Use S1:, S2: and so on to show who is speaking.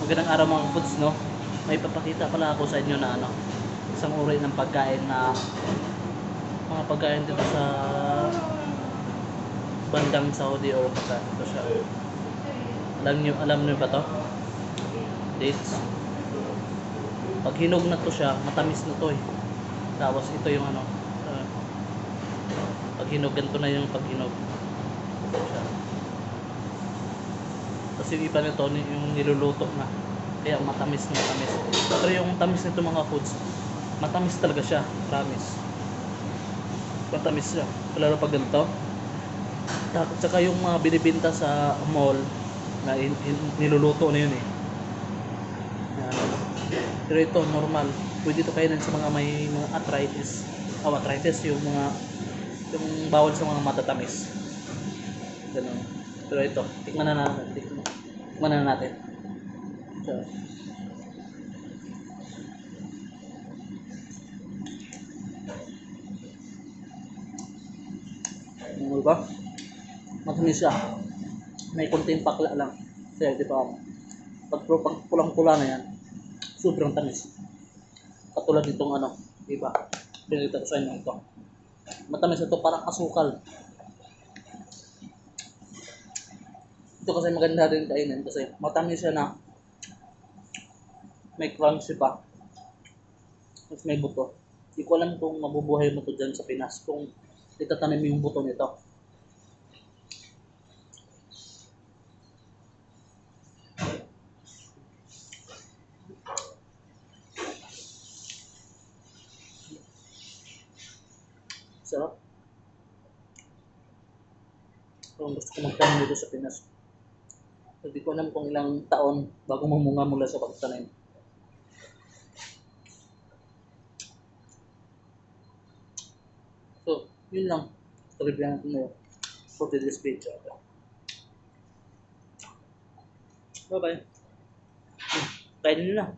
S1: Magandang araw mga foods, no? May papakita pala ako sa inyo na isang uri ng pagkain na mga pagkain dito sa bandang Saudi or Qatar. Ito siya. Alam niyo ba to? Dates. Pag hinog na to siya, matamis na to eh. Tapos ito yung pag hinog, ganito na yung pag hinog. Ito siya. Tapos yung iba nito, yung niluluto na. Kaya matamis na matamis. Pero yung tamis nito mga foods, matamis talaga siya, promise. Matamis siya. Lalo pag ganito. Tsaka yung mga binibenta sa mall na niluluto na yun eh. Yan. Pero ito normal. Pwede ito kainin sa mga may mga arthritis. Arthritis yung bawal sa mga matatamis. Ganun. Pero ito, tikman na natin. So, ano ba? Matamis siya. May konting pakla lang. Kasi di ba, pag pulang-pula na yan, sobrang tamis. Katulad nitong di ba? Pinilita ko sa inyo ito. Matamis ito, parang asukal. Ito kasi maganda rin kainin kasi matamis siya na may crunchy pa. Tapos may buto. Hindi ko alam kung mabubuhay mo to dyan sa Pinas kung itatanim mo yung buto nito. Sarap. Kung gusto ko magtanim dito sa Pinas. Hindi ko alam kung ilang taon bago mamunga mula sa pagtanim. So, yun lang. Trivia natin ngayon for today's video. Bye-bye. Kainin nyo na.